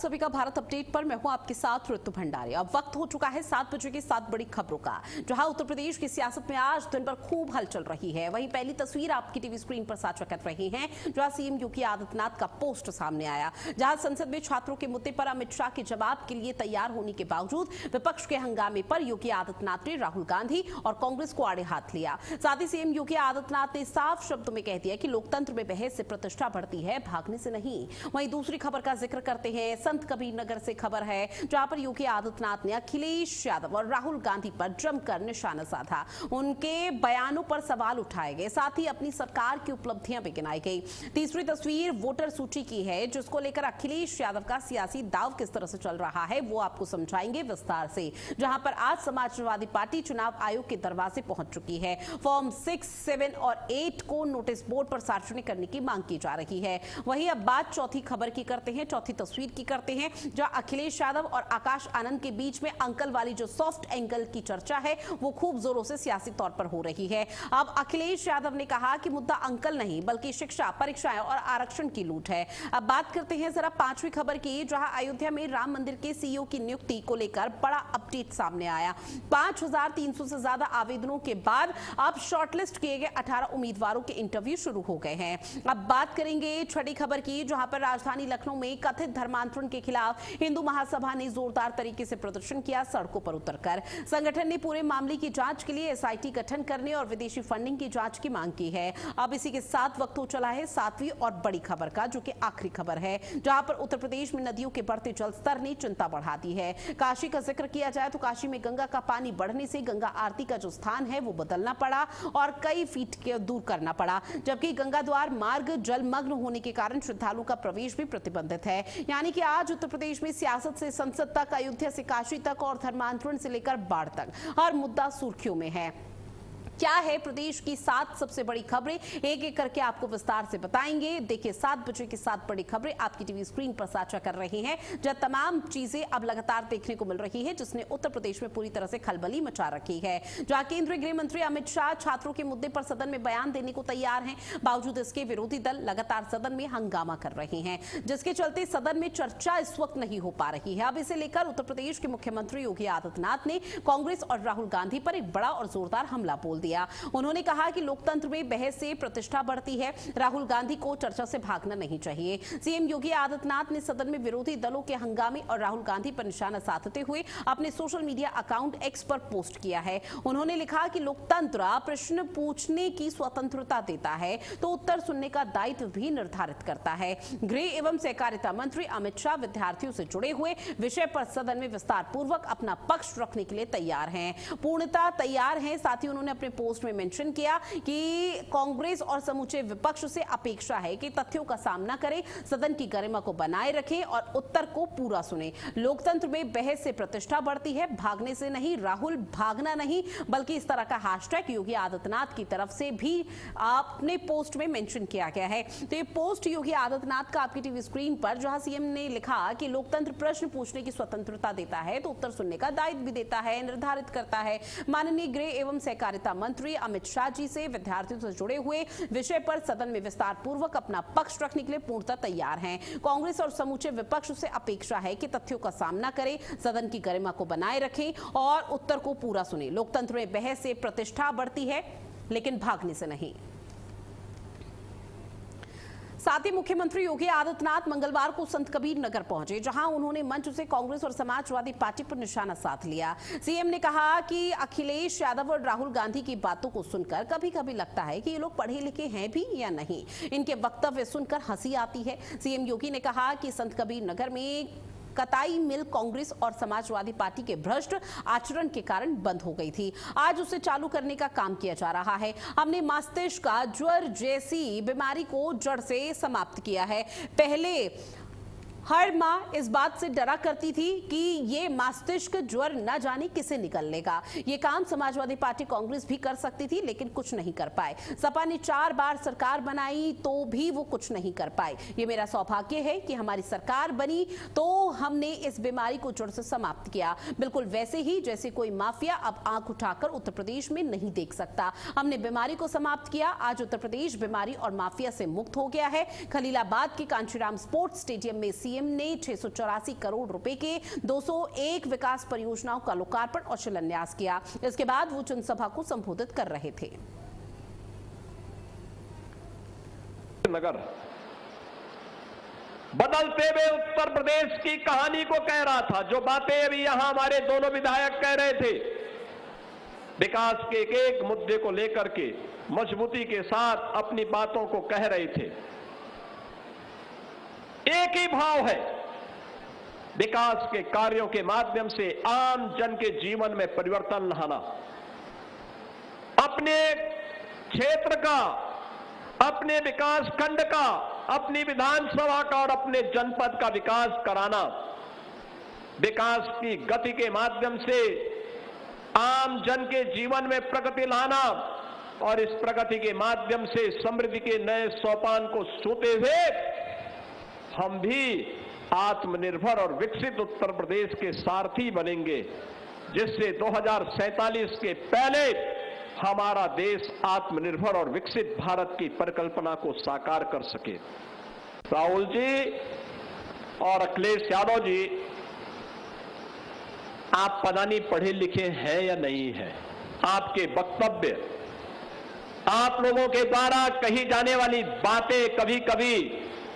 सभी का भारत अपडेट पर मैं हूं आपके साथ ऋतु भंडारी। अब वक्त हो चुका है 7 बजे की 7 बड़ी खबरों का, जहां उत्तर प्रदेश की सियासत में आज दिन भर खूब हलचल रही है। वहीं पहली तस्वीर आपकी टीवी स्क्रीन पर साझा कर रहे हैं, जहां सीएम योगी आदित्यनाथ का पोस्ट सामने आया, जहां संसद में छात्रों के मुद्दे पर अमित शाह के जवाब के लिए तैयार होने के बावजूद विपक्ष के हंगामे पर योगी आदित्यनाथ ने राहुल गांधी और कांग्रेस को आड़े हाथ लिया। साथ ही सीएम योगी आदित्यनाथ ने साफ शब्दों में कह दिया कि लोकतंत्र में बहस से प्रतिष्ठा बढ़ती है, भागने से नहीं। वहीं दूसरी खबर का जिक्र करते हैं, संत कबीर नगर से खबर है, जहां पर योगी आदित्यनाथ ने अखिलेश यादव और राहुल गांधी पर जमकर निशाना साधा। उनके बयानों पर सवाल उठाए गए, साथ ही अपनी सरकार की उपलब्धियां भी गिनाई गई। तीसरी तस्वीर वोटर सूची की है, जिसको लेकर अखिलेश यादव का सियासी दांव किस तरह से चल रहा है वो आपको समझाएंगे विस्तार से। जहां पर आज समाजवादी पार्टी चुनाव आयोग के दरवाजे पहुंच चुकी है। फॉर्म 6, 7 और 8 को नोटिस बोर्ड पर सार्वजनिक करने की मांग की जा रही है। वहीं अब बात चौथी खबर की करते हैं, चौथी तस्वीर की करते हैं, जहां अखिलेश यादव और आकाश आनंद के बीच में अंकल वाली जो सॉफ्ट एंगल की चर्चा है वो खूब जोरों से सियासी तौर पर हो रही है। अब अखिलेश यादव ने कहा कि मुद्दा अंकल नहीं बल्कि शिक्षा, परीक्षाएं और आरक्षण की लूट है। अब बात करते हैं जरा पांचवी खबर की, जहां अयोध्या में राम मंदिर के सीईओ की नियुक्ति को लेकर बड़ा अपडेट सामने आया। 5300 से ज्यादा आवेदनों के बाद अब शॉर्टलिस्ट किए गए 18 उम्मीदवारों के इंटरव्यू शुरू हो गए हैं। अब बात करेंगे छठी खबर की, जहां पर राजधानी लखनऊ में कथित धर्मांतरण के खिलाफ हिंदू महासभा ने जोरदार तरीके से प्रदर्शन किया। सड़कों पर उतरकर संगठन ने पूरे मामले की जांच के लिए एसआईटी गठन करने और विदेशी फंडिंग की जांच की मांग की है। अब इसी के साथ वक्त हो चला है सातवीं और बड़ी खबर का, जो कि आखिरी खबर है, जहां पर उत्तर प्रदेश में नदियों के बढ़ते जल स्तर ने चिंता बढ़ा दी है। काशी का जिक्र किया जाए तो काशी में गंगा का पानी बढ़ने से गंगा आरती का जो स्थान है वो बदलना पड़ा और कई फीट के दूर करना पड़ा, जबकि गंगा द्वार मार्ग जलमग्न होने के कारण श्रद्धालुओं का प्रवेश भी प्रतिबंधित है। यानी कि आज उत्तर प्रदेश में सियासत से संसद तक, अयोध्या से काशी तक और धर्मांतरण से लेकर बाढ़ तक हर मुद्दा सुर्खियों में है। क्या है प्रदेश की 7 सबसे बड़ी खबरें, एक एक करके आपको विस्तार से बताएंगे। देखिए 7 बजे की 7 बड़ी खबरें आपकी टीवी स्क्रीन पर साझा कर रहे हैं, जहां तमाम चीजें अब लगातार देखने को मिल रही है, जिसने उत्तर प्रदेश में पूरी तरह से खलबली मचा रखी है। जहां केंद्रीय गृह मंत्री अमित शाह छात्रों के मुद्दे पर सदन में बयान देने को तैयार हैं, बावजूद इसके विरोधी दल लगातार सदन में हंगामा कर रहे हैं, जिसके चलते सदन में चर्चा इस वक्त नहीं हो पा रही है। अब इसे लेकर उत्तर प्रदेश के मुख्यमंत्री योगी आदित्यनाथ ने कांग्रेस और राहुल गांधी पर एक बड़ा और जोरदार हमला बोल दिया। उन्होंने कहा कि लोकतंत्र में बहस से प्रतिष्ठा बढ़ती है, राहुल गांधी को चर्चा से भागना नहीं चाहिए। सीएम योगी आदित्यनाथ ने सदन में विरोधी दलों के हंगामे और राहुल गांधी पर निशाना साधते हुए अपने सोशल मीडिया अकाउंट एक्स पर पोस्ट किया है। उन्होंने लिखा कि लोकतंत्र प्रश्न पूछने की स्वतंत्रता देता है तो उत्तर सुनने का दायित्व भी निर्धारित करता है। गृह एवं सहकारिता मंत्री अमित शाह विद्यार्थियों से जुड़े हुए विषय पर सदन में विस्तार पूर्वक अपना पक्ष रखने के लिए तैयार हैं, पूर्णतः तैयार हैं। साथ ही उन्होंने अपने पोस्ट में मेंशन किया कि कांग्रेस और समूचे विपक्ष से अपेक्षा है कि तथ्यों का सामना करें, सदन की गरिमा को बनाए रखें और उत्तर को पूरा सुने। लोकतंत्र में बहस से प्रतिष्ठा बढ़ती है, भागने से नहीं। राहुल भागना नहीं बल्कि इस तरह का हैशटैग योगी आदित्यनाथ की तरफ से भी अपने पोस्ट में मेंशन किया गया है। तो ये पोस्ट योगी आदित्यनाथ का आपकी टीवी स्क्रीन पर, जहां सीएम ने लिखा कि लोकतंत्र प्रश्न पूछने की स्वतंत्रता देता है तो उत्तर सुनने का दायित्व भी देता है, निर्धारित करता है। माननीय गृह एवं सहकारिता मंत्री अमित शाह जी से विद्यार्थियों से जुड़े हुए विषय पर सदन में विस्तार पूर्वक अपना पक्ष रखने के लिए पूर्णतः तैयार हैं। कांग्रेस और समूचे विपक्ष से अपेक्षा है कि तथ्यों का सामना करें, सदन की गरिमा को बनाए रखें और उत्तर को पूरा सुने। लोकतंत्र में बहस से प्रतिष्ठा बढ़ती है लेकिन भागने से नहीं। साथ ही मुख्यमंत्री योगी आदित्यनाथ मंगलवार को संत कबीर नगर पहुंचे, जहां उन्होंने मंच से कांग्रेस और समाजवादी पार्टी पर निशाना साध लिया। सीएम ने कहा कि अखिलेश यादव और राहुल गांधी की बातों को सुनकर कभी कभी लगता है कि ये लोग पढ़े लिखे हैं भी या नहीं। इनके वक्तव्य सुनकर हंसी आती है। सीएम योगी ने कहा कि संत कबीर नगर में कताई मिल कांग्रेस और समाजवादी पार्टी के भ्रष्ट आचरण के कारण बंद हो गई थी, आज उसे चालू करने का काम किया जा रहा है। हमने मस्तिष्क का ज्वर जैसी बीमारी को जड़ से समाप्त किया है। पहले हर माँ इस बात से डरा करती थी कि ये मस्तिष्क ज्वर न जाने किसे निकल लेगा। ये काम समाजवादी पार्टी कांग्रेस भी कर सकती थी लेकिन कुछ नहीं कर पाए। सपा ने 4 बार सरकार बनाई तो भी वो कुछ नहीं कर पाए। ये मेरा सौभाग्य है कि हमारी सरकार बनी तो हमने इस बीमारी को जड़ से समाप्त किया, बिल्कुल वैसे ही जैसे कोई माफिया अब आंख उठाकर उत्तर प्रदेश में नहीं देख सकता। हमने बीमारी को समाप्त किया। आज उत्तर प्रदेश बीमारी और माफिया से मुक्त हो गया है। खलीलाबाद के कांचीराम स्पोर्ट्स स्टेडियम में सीएम ने 684 करोड़ रुपए के 201 विकास परियोजनाओं का लोकार्पण और शिलान्यास किया। इसके बाद वो जनसभा को संबोधित कर रहे थे। नगर बदलते हुए उत्तर प्रदेश की कहानी को कह रहा था। जो बातें अभी यहां हमारे दोनों विधायक कह रहे थे, विकास के एक एक मुद्दे को लेकर के मजबूती के साथ अपनी बातों को कह रहे थे। एक ही भाव है, विकास के कार्यों के माध्यम से आम जन के जीवन में परिवर्तन लाना, अपने क्षेत्र का, अपने विकास खंड का, अपनी विधानसभा का और अपने जनपद का विकास कराना, विकास की गति के माध्यम से आम जन के जीवन में प्रगति लाना और इस प्रगति के माध्यम से समृद्धि के नए सोपान को छूते हुए हम भी आत्मनिर्भर और विकसित उत्तर प्रदेश के सारथी बनेंगे, जिससे 2047 के पहले हमारा देश आत्मनिर्भर और विकसित भारत की परिकल्पना को साकार कर सके। राहुल जी और अखिलेश यादव जी, आप पता नहीं पढ़े लिखे हैं या नहीं हैं। आपके वक्तव्य, आप लोगों के द्वारा कही जाने वाली बातें कभी कभी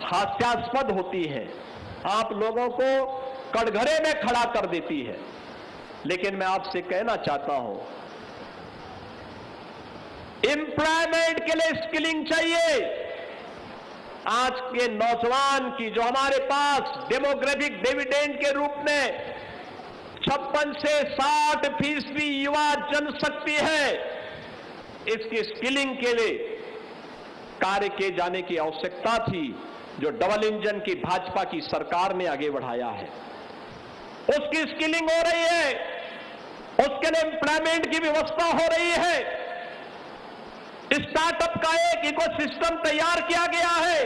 हास्यास्पद होती हैं, आप लोगों को कटघरे में खड़ा कर देती है। लेकिन मैं आपसे कहना चाहता हूं, एम्प्लॉयमेंट के लिए स्किलिंग चाहिए। आज के नौजवान की जो हमारे पास डेमोग्राफिक डिविडेंड के रूप में 56 से 60% युवा जनशक्ति है, इसकी स्किलिंग के लिए कार्य किए जाने की आवश्यकता थी, जो डबल इंजन की भाजपा की सरकार ने आगे बढ़ाया है। उसकी स्किलिंग हो रही है, उसके लिए एम्प्लॉयमेंट की व्यवस्था हो रही है, स्टार्टअप का एक इकोसिस्टम तैयार किया गया है।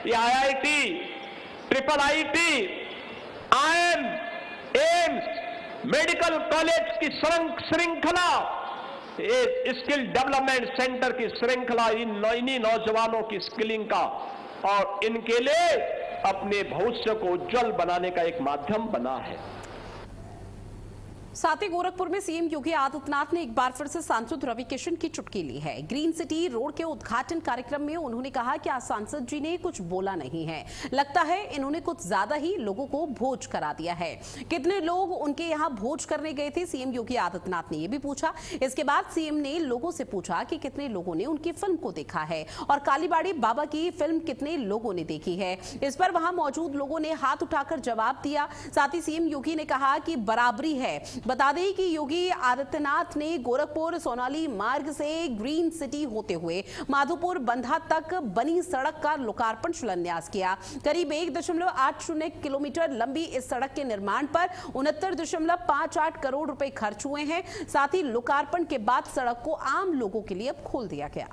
ये IIT, triple IT, IIM, AIIMS, medical college की श्रृंखला, स्किल डेवलपमेंट सेंटर की श्रृंखला इन्हीं नौजवानों की स्किलिंग का और इनके लिए अपने भविष्य को उज्जवल बनाने का एक माध्यम बना है। साथ ही गोरखपुर में सीएम योगी आदित्यनाथ ने एक बार फिर से सांसद रवि किशन की चुटकी ली है। ग्रीन सिटी रोड के उद्घाटन कार्यक्रम में उन्होंने कहा कि आज सांसद जी ने कुछ बोला नहीं है, लगता है इन्होंने कुछ ज्यादा ही लोगों को भोज करा दिया है। कितने लोग उनके यहाँ भोज करने गए थे, सीएम योगी आदित्यनाथ ने यह भी पूछा। इसके बाद सीएम ने लोगों से पूछा कि कितने लोगों ने उनकी फिल्म को देखा है और कालीबाड़ी बाबा की फिल्म कितने लोगों ने देखी है। इस पर वहां मौजूद लोगों ने हाथ उठाकर जवाब दिया। साथ ही सीएम योगी ने कहा कि बराबरी है। बता दें कि योगी आदित्यनाथ ने गोरखपुर सोनाली मार्ग से ग्रीन सिटी होते हुए माधोपुर बंधा तक बनी सड़क का लोकार्पण शिलान्यास किया। करीब 1.80 किलोमीटर लंबी इस सड़क के निर्माण पर 69.58 करोड़ रुपए खर्च हुए हैं। साथ ही लोकार्पण के बाद सड़क को आम लोगों के लिए अब खोल दिया गया।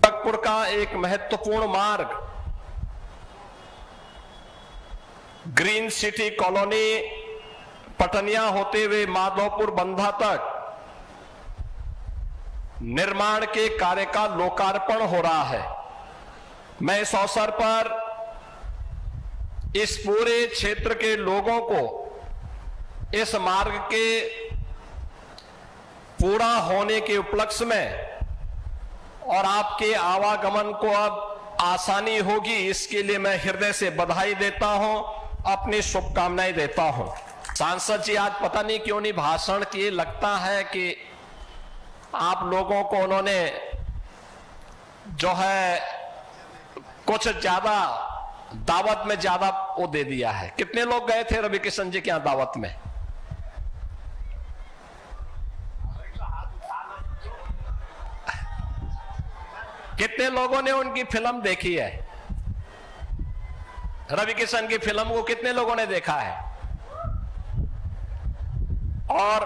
गोरखपुर का एक महत्वपूर्ण मार्ग ग्रीन सिटी कॉलोनी पटनिया होते हुए माधोपुर बंधा तक निर्माण के कार्य का लोकार्पण हो रहा है। मैं इस अवसर पर इस पूरे क्षेत्र के लोगों को इस मार्ग के पूरा होने के उपलक्ष्य में और आपके आवागमन को अब आसानी होगी, इसके लिए मैं हृदय से बधाई देता हूं, अपनी शुभकामनाएं देता हूं। सांसद जी आज पता नहीं क्यों नहीं भाषण किए, लगता है कि आप लोगों को उन्होंने जो है कुछ ज्यादा दावत में ज्यादा वो दे दिया है। कितने लोग गए थे रवि किशन जी के यहां दावत में? कितने लोगों ने उनकी फिल्म देखी है? रवि किशन की फिल्म को कितने लोगों ने देखा है? और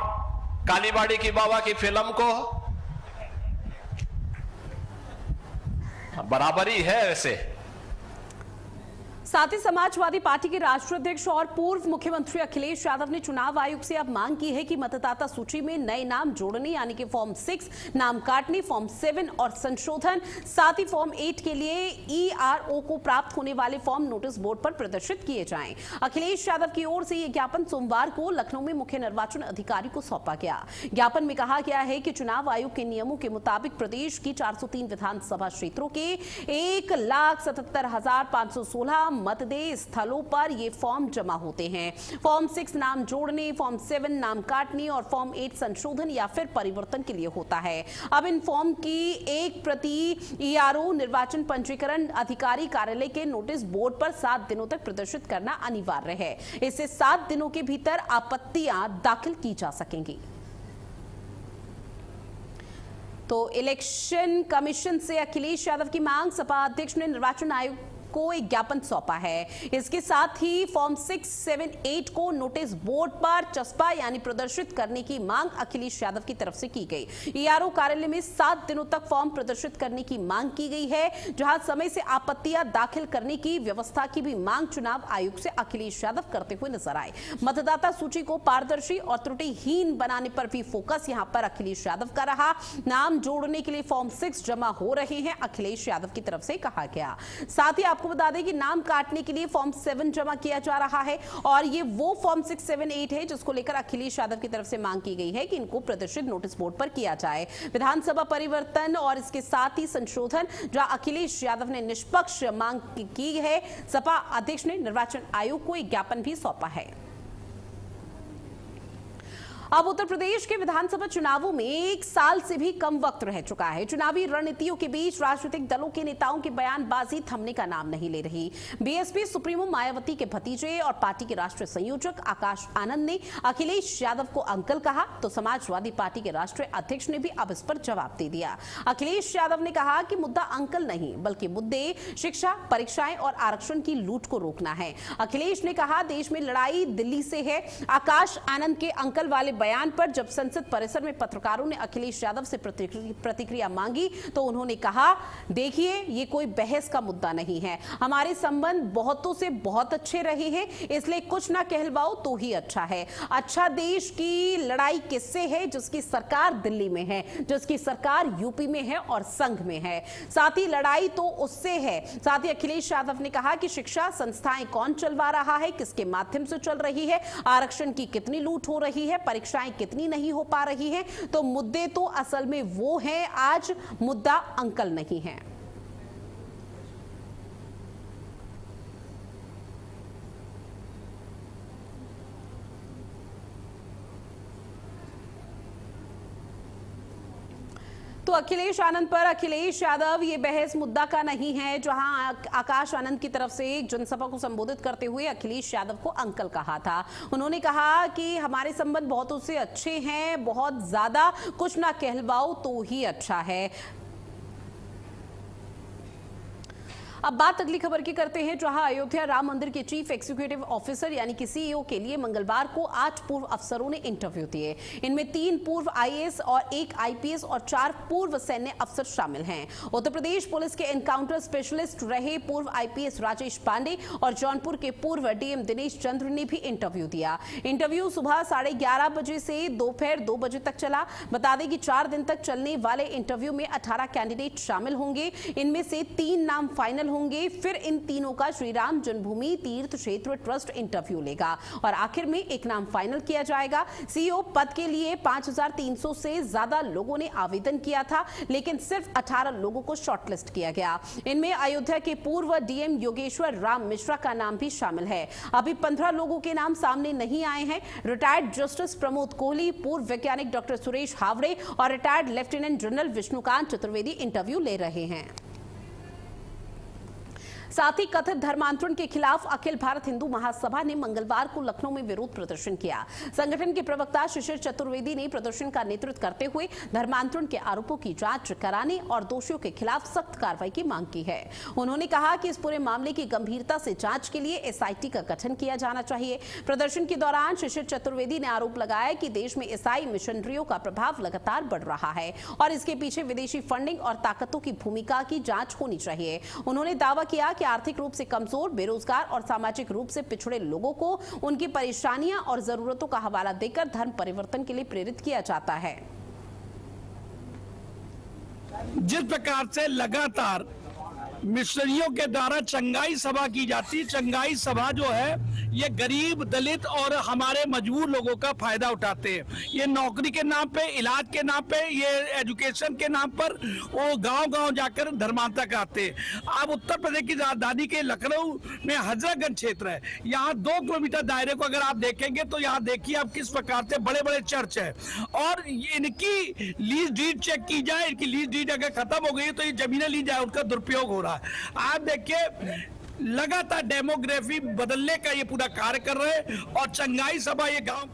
कालीबाड़ी की बाबा की फिल्म को? बराबरी है वैसे। साथ ही समाजवादी पार्टी के राष्ट्रीय अध्यक्ष और पूर्व मुख्यमंत्री अखिलेश यादव ने चुनाव आयोग से अब मांग की है कि मतदाता सूची में नए नाम जोड़ने यानी कि फॉर्म 6 नाम काटने, फॉर्म 7 और संशोधन, साथ ही फॉर्म 8 के लिए ERO को प्राप्त होने वाले फॉर्म नोटिस बोर्ड पर प्रदर्शित किए जाएं। अखिलेश यादव की ओर से यह ज्ञापन सोमवार को लखनऊ में मुख्य निर्वाचन अधिकारी को सौंपा गया। ज्ञापन में कहा गया है कि चुनाव आयोग के नियमों के मुताबिक प्रदेश की 403 विधानसभा क्षेत्रों के 1,77,516 मतदेय स्थलों पर ये फॉर्म जमा होते हैं। फॉर्म 6 नाम जोड़ने, फॉर्म 7 नाम काटने और फॉर्म 8 संशोधन या फिर परिवर्तन के लिए होता है। अब इन फॉर्म की एक प्रति ERO निर्वाचन पंजीकरण अधिकारी कार्यालय के नोटिस बोर्ड पर 7 दिनों तक प्रदर्शित करना अनिवार्य है। इससे 7 दिनों के भीतर आपत्तियां दाखिल की जा सकेंगी। तो इलेक्शन कमीशन से अखिलेश यादव की मांग, सपा अध्यक्ष ने निर्वाचन आयोग को एक ज्ञापन सौंपा है। इसके साथ ही फॉर्म 6, 7, 8 को नोटिस बोर्ड पर चस्पा यानी प्रदर्शित करने की मांग अखिलेश यादव की तरफ से की गई। ERO कार्यालय में 7 दिनों तक फॉर्म प्रदर्शित करने की मांग की गई है, जहां समय से आपत्तियां दाखिल करने की व्यवस्था की भी मांग चुनाव आयोग से अखिलेश यादव करते हुए नजर आए। मतदाता सूची को पारदर्शी और त्रुटिहीन बनाने पर भी फोकस यहां पर अखिलेश यादव का रहा। नाम जोड़ने के लिए फॉर्म 6 जमा हो रहे हैं, अखिलेश यादव की तरफ से कहा गया। साथ ही आपको बता दें कि नाम काटने के लिए फॉर्म 7 जमा किया जा रहा है और ये वो फॉर्म 6, 7, 8 है जिसको लेकर अखिलेश यादव की तरफ से मांग की गई है कि इनको प्रदर्शित नोटिस बोर्ड पर किया जाए। विधानसभा परिवर्तन और इसके साथ ही संशोधन जहां अखिलेश यादव ने निष्पक्ष मांग की है, सपा अध्यक्ष ने निर्वाचन आयोग को एक ज्ञापन भी सौंपा है। अब उत्तर प्रदेश के विधानसभा चुनावों में 1 साल से भी कम वक्त रह चुका है। चुनावी रणनीतियों के बीच राजनीतिक दलों के नेताओं की बयानबाजी थमने का नाम नहीं ले रही। बीएसपी सुप्रीमो मायावती के भतीजे और पार्टी के राष्ट्रीय संयोजक आकाश आनंद ने अखिलेश यादव को अंकल कहा, तो समाजवादी पार्टी के राष्ट्रीय अध्यक्ष ने भी अब इस पर जवाब दे दिया। अखिलेश यादव ने कहा कि मुद्दा अंकल नहीं बल्कि मुद्दे शिक्षा, परीक्षाएं और आरक्षण की लूट को रोकना है। अखिलेश ने कहा देश में लड़ाई दिल्ली से है। आकाश आनंद के अंकल वाले बयान पर जब संसद परिसर में पत्रकारों ने अखिलेश यादव से प्रतिक्रिया मांगी तो उन्होंने कहा, देखिए ये कोई बहस का मुद्दा नहीं है, हमारे संबंध बहुतों से बहुत अच्छे रहे हैं, इसलिए कुछ ना कहलवाओ तो ही अच्छा है। अच्छा, देश की लड़ाई किससे है? जिसकी सरकार दिल्ली में है, जिसकी सरकार यूपी में है और संघ में है। साथ ही लड़ाई तो उससे है। साथ ही अखिलेश यादव ने कहा कि शिक्षा संस्थाएं कौन चलवा रहा है, किसके माध्यम से चल रही है, आरक्षण की कितनी लूट हो रही है, परीक्षाएं कितनी नहीं हो पा रही हैं। तो मुद्दे तो असल में वो हैं, आज मुद्दा अंकल नहीं है। तो अखिलेश आनंद पर अखिलेश यादव ये बहस मुद्दा का नहीं है, जहां आकाश आनंद की तरफ से एक जनसभा को संबोधित करते हुए अखिलेश यादव को अंकल कहा था। उन्होंने कहा कि हमारे संबंध बहुतों से अच्छे हैं, बहुत ज्यादा कुछ ना कहलवाओ तो ही अच्छा है। अब बात अगली खबर की करते हैं, जहां अयोध्या राम मंदिर के चीफ एग्जीक्यूटिव ऑफिसर यानी कि CEO के लिए मंगलवार को 8 पूर्व अफसरों ने इंटरव्यू दिए। इनमें 3 पूर्व IAS और 1 IPS और 4 पूर्व सैन्य अफसर शामिल हैं। उत्तर प्रदेश पुलिस के एनकाउंटर स्पेशलिस्ट रहे पूर्व IPS राजेश पांडे और जौनपुर के पूर्व DM दिनेश चंद्र ने भी इंटरव्यू दिया। इंटरव्यू सुबह 11:30 बजे से दोपहर 2 बजे तक चला। बता दें कि 4 दिन तक चलने वाले इंटरव्यू में 18 कैंडिडेट शामिल होंगे। इनमें से 3 नाम फाइनल होंगे। फिर इन तीनों का श्री राम जन्मभूमि तीर्थ क्षेत्र ट्रस्ट इंटरव्यू लेगा और आखिर में एक नाम फाइनल किया जाएगा। CEO पद के लिए 5300 से ज्यादा लोगों ने आवेदन किया था, लेकिन सिर्फ 18 लोगों को शॉर्टलिस्ट किया गया। इनमें अयोध्या के पूर्व DM योगेश्वर राम मिश्रा का नाम भी शामिल है। अभी 15 लोगों के नाम सामने नहीं आए हैं। रिटायर्ड जस्टिस प्रमोद कोहली, पूर्व वैज्ञानिक डॉक्टर सुरेश हावड़े और retired lieutenant general Vishnukant Chaturvedi interview ले रहे हैं। साथ ही कथित धर्मांतरण के खिलाफ अखिल भारत हिंदू महासभा ने मंगलवार को लखनऊ में विरोध प्रदर्शन किया। संगठन के प्रवक्ता शिशिर चतुर्वेदी ने प्रदर्शन का नेतृत्व करते हुए धर्मांतरण के आरोपों की जांच कराने और दोषियों के खिलाफ सख्त कार्रवाई की मांग की है। उन्होंने कहा कि इस पूरे मामले की गंभीरता से जांच के लिए SIT का गठन किया जाना चाहिए। प्रदर्शन के दौरान शिशिर चतुर्वेदी ने आरोप लगाया कि देश में ईसाई मिशनरियों का प्रभाव लगातार बढ़ रहा है और इसके पीछे विदेशी फंडिंग और ताकतों की भूमिका की जांच होनी चाहिए। उन्होंने दावा किया कि कि आर्थिक रूप से कमजोर, बेरोजगार और सामाजिक रूप से पिछड़े लोगों को उनकी परेशानियां और जरूरतों का हवाला देकर धर्म परिवर्तन के लिए प्रेरित किया जाता है। जिस प्रकार से लगातार मिशनरियों के द्वारा चंगाई सभा की जाती, चंगाई सभा जो है ये गरीब, दलित और हमारे मजबूर लोगों का फायदा उठाते हैं। ये नौकरी के नाम पे, इलाज के नाम पे, ये एजुकेशन के नाम पर वो गांव-गांव जाकर धर्मांतक आते हैं। अब उत्तर प्रदेश की राजधानी के लखनऊ में हजरतगंज क्षेत्र है, यहाँ 2 किलोमीटर दायरे को अगर आप देखेंगे तो यहाँ देखिए आप किस प्रकार से बड़े बड़े चर्च है और इनकी लीज डीड चेक की जाए, इनकी लीज डीड अगर खत्म हो गई तो ये जमीनें ली जाए, उनका दुरुपयोग हो रहा है। आप देखिए लगातार डेमोग्राफी बदलने का ये पूरा कार्य कर रहे हैं और चंगाई सभा ये गांव।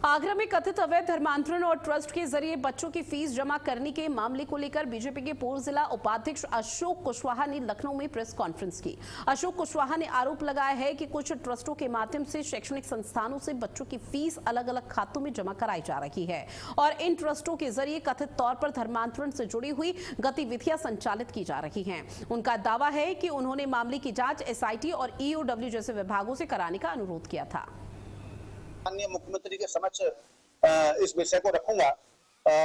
आगरा में कथित अवैध धर्मांतरण और ट्रस्ट के जरिए बच्चों की फीस जमा करने के मामले को लेकर बीजेपी के पूर्व जिला उपाध्यक्ष अशोक कुशवाहा ने लखनऊ में प्रेस कॉन्फ्रेंस की। अशोक कुशवाहा ने आरोप लगाया है कि कुछ ट्रस्टों के माध्यम से शैक्षणिक संस्थानों से बच्चों की फीस अलग अलग खातों में जमा कराई जा रही है और इन ट्रस्टों के जरिए कथित तौर पर धर्मांतरण से जुड़ी हुई गतिविधियां संचालित की जा रही हैं। उनका दावा है कि उन्होंने मामले की जांच एसआईटी और ईओडब्ल्यू जैसे विभागों से कराने का अनुरोध किया था। माननीय मुख्यमंत्री के समक्ष इस विषय को रखूंगा।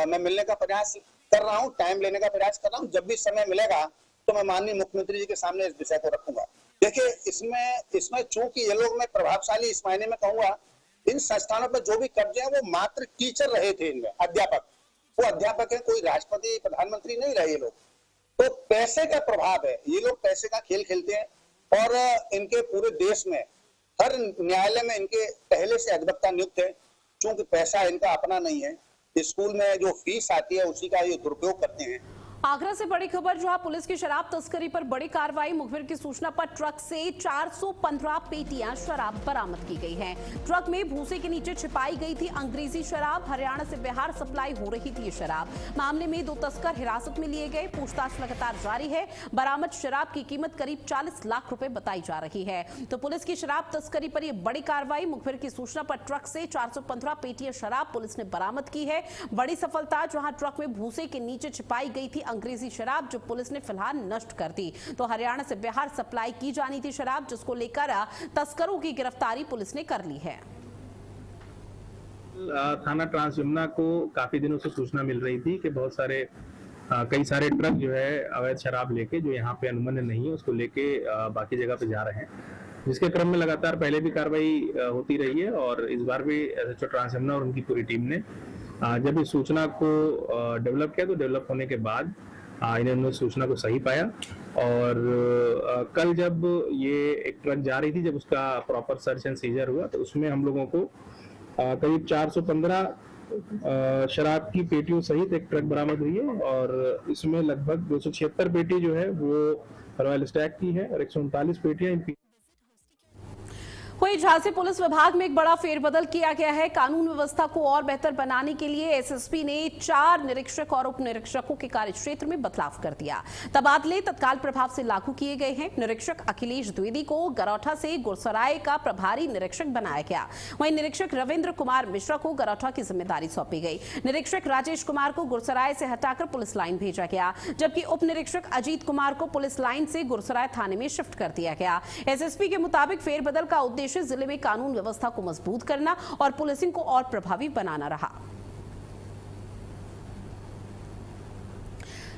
मैं मिलने का प्रयास कर रहा हूं, टाइम लेने का प्रयास कर रहा हूं। जब भी समय मिलेगा तो मैं माननीय मुख्यमंत्री जी के सामने इस विषय को रखूंगा। देखिए इसमें चूंकि ये लोग मैं प्रभावशाली इस मायने में कहूंगा, इन संस्थानों पर जो भी कब्जे हैं वो मात्र टीचर रहे थे, इनमें अध्यापक, वो अध्यापक है, कोई राष्ट्रपति प्रधानमंत्री नहीं रहे ये लोग। तो पैसे का प्रभाव है, ये लोग पैसे का खेल खेलते हैं और इनके पूरे देश में हर न्यायालय में इनके पहले से अधिवक्ता नियुक्त है। चूंकि पैसा इनका अपना नहीं है, स्कूल में जो फीस आती है उसी का ये दुरुपयोग करते हैं। आगरा से बड़ी खबर, जहां पुलिस की शराब तस्करी पर बड़ी कार्रवाई। मुखबिर की सूचना पर ट्रक से 415 पेटियां शराब बरामद की गई है। ट्रक में भूसे के नीचे छिपाई गई थी अंग्रेजी शराब। हरियाणा से बिहार सप्लाई हो रही थी ये शराब। मामले में 2 तस्कर हिरासत में लिए गए, पूछताछ लगातार जारी है। बरामद शराब की कीमत करीब 40 लाख रुपए बताई जा रही है। तो पुलिस की शराब तस्करी पर यह बड़ी कार्रवाई। मुखबिर की सूचना पर ट्रक से 415 पेटियां शराब पुलिस ने बरामद की है। बड़ी सफलता, जहां ट्रक में भूसे के नीचे छिपाई गई थी अंग्रेजी शराब, जो पुलिस ने फिलहाल नष्ट कर दी। तो हरियाणा से बिहार सप्लाई की जानी थी शराब, जिसको लेकर तस्करों की गिरफ्तारी पुलिस ने कर ली है। थाना ट्रांस यमुना को काफी दिनों से सूचना मिल रही थी कि बहुत सारे कई सारे ट्रक जो है अवैध शराब लेके, जो यहाँ पे अनुमन्य नहीं है, उसको लेके बाकी जगह पे जा रहे हैं, जिसके क्रम में लगातार पहले भी कार्रवाई होती रही है और इस बार भी एसएचओ ट्रांस यमुना और उनकी पूरी टीम ने जब इस सूचना को डेवलप किया तो डेवलप होने के बाद इन्होंने सूचना को सही पाया और कल जब ये एक ट्रक जा रही थी, जब उसका प्रॉपर सर्च एंड सीजर हुआ तो उसमें हम लोगों को करीब 415 शराब की पेटियों सहित एक ट्रक बरामद हुई है और इसमें लगभग 276 पेटी जो है वो रॉयल स्टैग की है और 139 पेटियां वहीं झांसी पुलिस विभाग में एक बड़ा फेरबदल किया गया है। कानून व्यवस्था को और बेहतर बनाने के लिए एसएसपी ने 4 निरीक्षक और उप निरीक्षकों के कार्यक्षेत्र में बदलाव कर दिया। तबादले तत्काल प्रभाव से लागू किए गए हैं। निरीक्षक अखिलेश द्विवेदी को गरौठा से गुरसराय का प्रभारी निरीक्षक बनाया गया। वहीं निरीक्षक रविंद्र कुमार मिश्रा को गरौठा की जिम्मेदारी सौंपी गई। निरीक्षक राजेश कुमार को गुरसराय से हटाकर पुलिस लाइन भेजा गया, जबकि उप निरीक्षक अजीत कुमार को पुलिस लाइन से गुरसराय थाने में शिफ्ट कर दिया गया। एसएसपी के मुताबिक फेरबदल का उद्देश्य जिले में कानून व्यवस्था को मजबूत करना और पुलिसिंग को और प्रभावी बनाना रहा।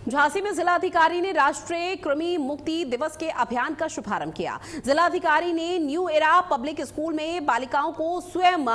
झांसी में जिलाधिकारी ने राष्ट्रीय कृमि मुक्ति दिवस के अभियान का शुभारंभ किया। जिलाधिकारी ने न्यू एरा पब्लिक स्कूल में बालिकाओं को स्वयं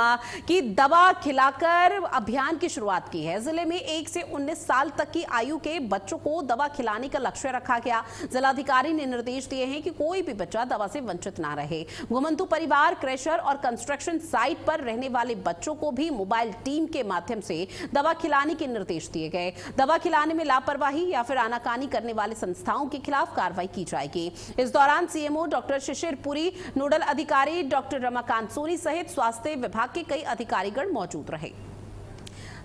की दवा खिलाकर अभियान की शुरुआत की है। जिले में 1 से 19 साल तक की आयु के बच्चों को दवा खिलाने का लक्ष्य रखा गया। जिलाधिकारी ने निर्देश दिए हैं कि कोई भी बच्चा दवा से वंचित ना रहे। घुमंतु परिवार, क्रैशर और कंस्ट्रक्शन साइट पर रहने वाले बच्चों को भी मोबाइल टीम के माध्यम से दवा खिलाने के निर्देश दिए गए। दवा खिलाने में लापरवाही या फिर आनाकानी करने वाले संस्थाओं के खिलाफ कार्रवाई की जाएगी। इस दौरान सीएमओ डॉक्टर शिशिर पुरी, नोडल अधिकारी डॉक्टर रमाकांत सोनी सहित स्वास्थ्य विभाग के कई अधिकारीगण मौजूद रहे।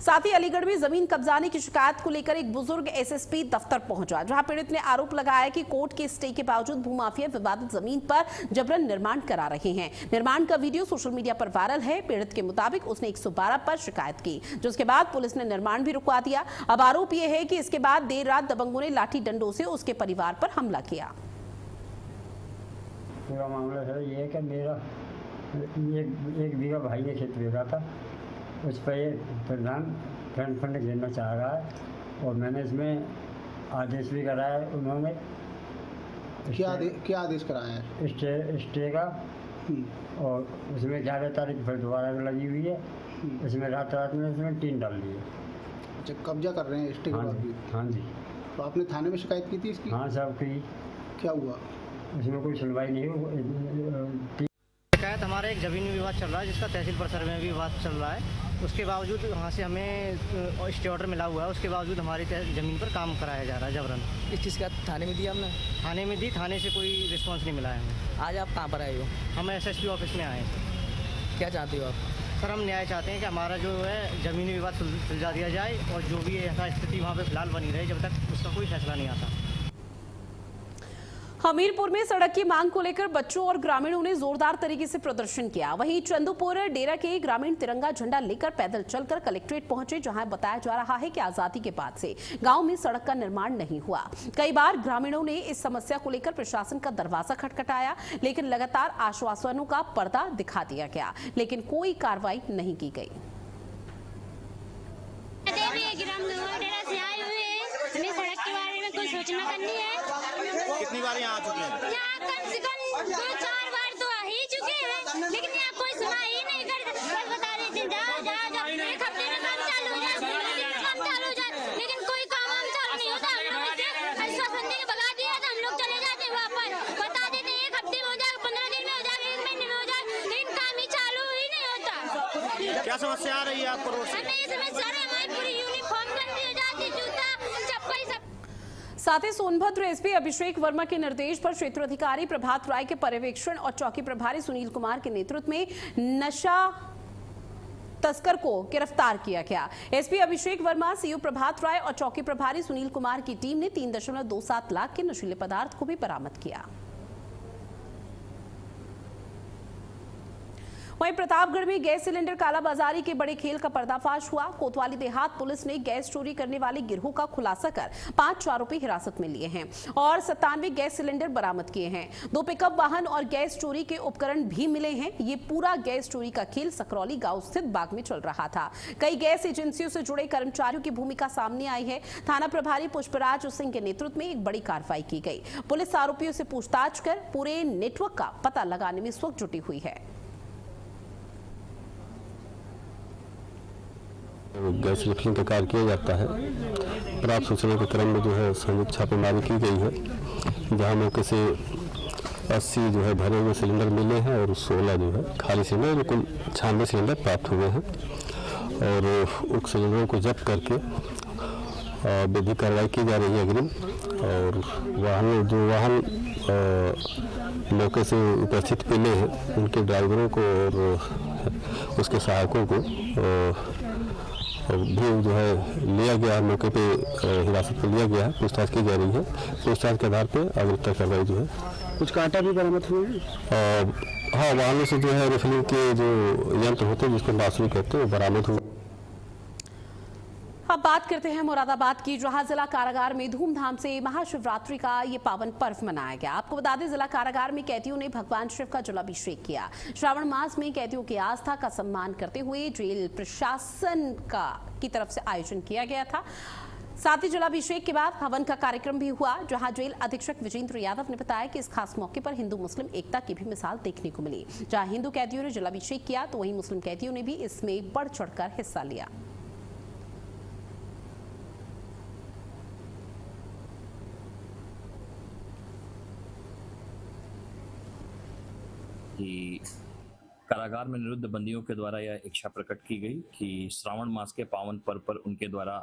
साथ ही अलीगढ़ में जमीन कब्जाने की शिकायत को लेकर एक बुजुर्ग एसएसपी दफ्तर पहुंचा, जहां पीड़ित ने आरोप लगाया कि कोर्ट के स्टे के बावजूद भूमाफिया विवादित जमीन पर जबरन निर्माण करा रहे हैं। निर्माण का वीडियो सोशल मीडिया पर वायरल है। पीड़ित के मुताबिक उसने 112 पर शिकायत की, जिसके बाद पुलिस ने निर्माण भी रुकवा दिया। अब आरोप यह है कि इसके बाद देर रात दबंगों ने लाठी डंडों से उसके परिवार पर हमला किया। पूरा मामला सर ये है कि मेरा एक बीघा भाई ने खेत बेचा था, उस पर ये प्रधान फंड घेरना चाह रहा है और मैंने इसमें आदेश भी कराया है। उन्होंने क्या आदेश कराया है? स्टे का, और उसमें 11 तारीख फिर दोबारा लगी हुई है। इसमें रात में इसमें टीन डाल दी है। अच्छा, कब्जा कर रहे हैं स्टे के बाद भी? हाँ जी। तो आपने थाने में शिकायत की थी इसकी? हाँ साहब की। क्या हुआ? उसमें कोई सुनवाई नहीं हुई। शिकायत हमारा एक ज़मीन विवाद चल रहा है, जिसका तहसील परिसर में भी विवाद चल रहा है। उसके बावजूद वहाँ से हमें स्टे ऑर्डर मिला हुआ है, उसके बावजूद हमारी ज़मीन पर काम कराया जा रहा है जबरन। इस चीज़ का थाने में दिया हमने? थाने में दी, थाने से कोई रिस्पांस नहीं मिला है हमें। आज आप कहाँ पर आए हो? हम SSP ऑफिस में आए हैं सर। क्या चाहते हो आप? सर हम न्याय चाहते हैं कि हमारा जो है ज़मीनी विवाद सुलझा दिया जाए और जो भी ऐसा स्थिति वहाँ पे फिलहाल बनी रहे जब तक उसका कोई फैसला नहीं आता। हमीरपुर में सड़क की मांग को लेकर बच्चों और ग्रामीणों ने जोरदार तरीके से प्रदर्शन किया। वहीं चंदूपुर डेरा के ग्रामीण तिरंगा झंडा लेकर पैदल चलकर कलेक्ट्रेट पहुंचे, जहां बताया जा रहा है कि आजादी के बाद से गांव में सड़क का निर्माण नहीं हुआ। कई बार ग्रामीणों ने इस समस्या को लेकर प्रशासन का दरवाजा खटखटाया, लेकिन लगातार आश्वासनों का पर्दा दिखा दिया गया, लेकिन कोई कार्रवाई नहीं की गई। हमें सड़क के बारे में कोई सूचना करनी है। कितनी बार यहाँ आ चुके हैं? यहाँ कम से कम 2-4 बार तो आ ही चुके हैं, लेकिन यहाँ कोई सुनाई ही नहीं करता। बस बता रहे थे जा एक हफ्ते में काम चालू हो जाए, 15 दिन में काम चालू हो जाए, लेकिन कोई काम हम चालू नहीं होता। हम लोग इसे आश्वासन देके भगा दिया था, हम लोग चले जाते वापस, बता देते एक हफ्ते में हो जाएगा, 15 दिन में हो जाएगा, 1 महीने में हो जाएगा, लेकिन काम ही चालू ही नहीं होता। क्या समस्या आ रही है आपको? हमें ये समस्या हमारी पूरी यूनिफॉर्म गंदी हो जाती, जूता चप्पल सब। साथ ही सोनभद्र एसपी अभिषेक वर्मा के निर्देश पर क्षेत्राधिकारी प्रभात राय के पर्यवेक्षण और चौकी प्रभारी सुनील कुमार के नेतृत्व में नशा तस्कर को गिरफ्तार किया गया। एसपी अभिषेक वर्मा, सीओ प्रभात राय और चौकी प्रभारी सुनील कुमार की टीम ने 3.27 लाख के नशीले पदार्थ को भी बरामद किया। वहीं प्रतापगढ़ में गैस सिलेंडर कालाबाजारी के बड़े खेल का पर्दाफाश हुआ। कोतवाली देहात पुलिस ने गैस चोरी करने वाले गिरोह का खुलासा कर 5 आरोपी हिरासत में लिए हैं और 97 गैस सिलेंडर बरामद किए हैं। 2 पिकअप वाहन और गैस चोरी के उपकरण भी मिले हैं। ये पूरा गैस चोरी का खेल सकरौली गांव स्थित बाग में चल रहा था। कई गैस एजेंसियों से जुड़े कर्मचारियों की भूमिका सामने आई है। थाना प्रभारी पुष्पराज सिंह के नेतृत्व में एक बड़ी कार्रवाई की गई। पुलिस आरोपियों से पूछताछ कर पूरे नेटवर्क का पता लगाने में इस वक्त जुटी हुई है। गैस रिफिलिंग का कार्य किया जाता है। प्राप्त सूचना के क्रम में जो है संयुक्त छापेमारी की गई है, जहां मौके से 80 जो है भरे हुए सिलेंडर मिले हैं और 16 जो है खाली सिलेंडर, कुल 96 सिलेंडर प्राप्त हुए हैं और उन सिलेंडरों को जब्त करके विधिक कार्रवाई की जा रही है अग्रिम। और वाहन मौके से उपस्थित मिले हैं उनके ड्राइवरों को और उसके सहायकों को भी जो है लिया गया, मौके पे हिरासत में लिया गया है, पूछताछ की जा रही है। पूछताछ के आधार पर अग्रिम कार्रवाई जो है। कुछ कांटा भी बरामद हुए हैं। हाँ, वाहनों से जो है रिफिलिंग के जो यंत्र होते हैं जिसको बांसुरी कहते हैं वो बरामद हुए। अब बात करते हैं मुरादाबाद की, जहां जिला कारागार में धूमधाम से महाशिवरात्रि का ये पावन पर्व मनाया गया। आपको बता दें, जिला कारागार में कैदियों ने भगवान शिव का जलाभिषेक किया। श्रावण मास में कैदियों की आस्था का सम्मान करते हुए जेल प्रशासन की तरफ से आयोजन किया गया था। साथ ही जलाभिषेक के बाद हवन का कार्यक्रम भी हुआ, जहां जेल अधीक्षक विजेंद्र यादव ने बताया कि इस खास मौके पर हिंदू मुस्लिम एकता की भी मिसाल देखने को मिली। जहां हिंदू कैदियों ने जलाभिषेक किया तो वहीं मुस्लिम कैदियों ने भी इसमें बढ़ चढ़कर हिस्सा लिया। कि कारागार में निरुद्ध बंदियों के द्वारा यह इच्छा प्रकट की गई कि श्रावण मास के पावन पर्व पर उनके द्वारा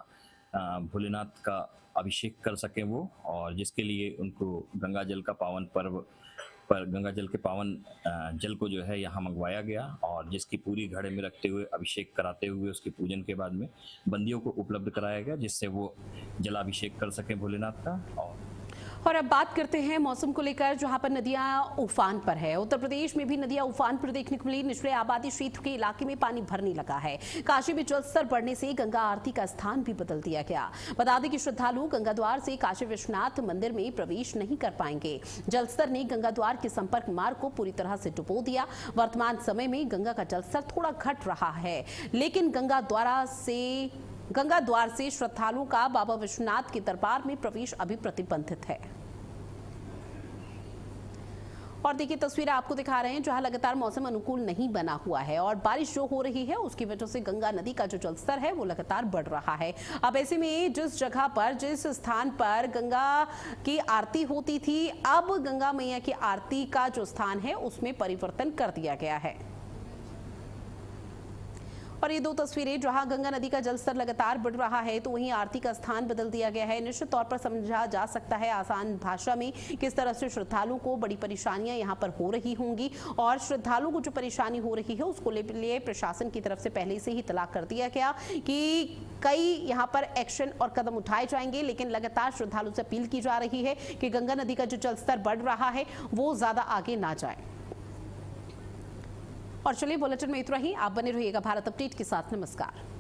भोलेनाथ का अभिषेक कर सकें वो, और जिसके लिए उनको गंगा जल का पावन पर्व पर गंगा जल के पावन जल को जो है यहाँ मंगवाया गया और जिसकी पूरी घड़े में रखते हुए अभिषेक कराते हुए उसके पूजन के बाद में बंदियों को उपलब्ध कराया गया, जिससे वो जलाभिषेक कर सकें भोलेनाथ का। और और अब बात करते हैं मौसम को लेकर, जहां पर नदियां उफान पर है। उत्तर प्रदेश में भी नदियां उफान पर देखने को मिली। निचले आबादी क्षेत्र के इलाके में पानी भरने लगा है। काशी में जलस्तर बढ़ने से गंगा आरती का स्थान भी बदल दिया गया। बता दें कि श्रद्धालु गंगा द्वार से काशी विश्वनाथ मंदिर में प्रवेश नहीं कर पाएंगे। जलस्तर ने गंगा द्वार के संपर्क मार्ग को पूरी तरह से डुबो दिया। वर्तमान समय में गंगा का जलस्तर थोड़ा घट रहा है, लेकिन गंगा द्वार से श्रद्धालुओं का बाबा विश्वनाथ के दरबार में प्रवेश अभी प्रतिबंधित है। और देखिए तस्वीरें आपको दिखा रहे हैं, जहां लगातार मौसम अनुकूल नहीं बना हुआ है और बारिश जो हो रही है उसकी वजह से गंगा नदी का जो जलस्तर है वो लगातार बढ़ रहा है। अब ऐसे में जिस जगह पर, जिस स्थान पर गंगा की आरती होती थी, अब गंगा मैया की आरती का जो स्थान है उसमें परिवर्तन कर दिया गया है। और ये दो तस्वीरें, जहां गंगा नदी का जलस्तर लगातार बढ़ रहा है तो वहीं आरती का स्थान बदल दिया गया है। निश्चित तौर पर समझा जा सकता है आसान भाषा में किस तरह से श्रद्धालुओं को बड़ी परेशानियां यहां पर हो रही होंगी, और श्रद्धालुओं को जो परेशानी हो रही है उसको लिए प्रशासन की तरफ से पहले से ही इतला कर दिया गया कि कई यहां पर एक्शन और कदम उठाए जाएंगे। लेकिन लगातार श्रद्धालुओं से अपील की जा रही है कि गंगा नदी का जो जलस्तर बढ़ रहा है वो ज्यादा आगे ना जाए। और चलिए बुलेटिन में इतना ही। आप बने रहिएगा भारत अपडेट के साथ। नमस्कार।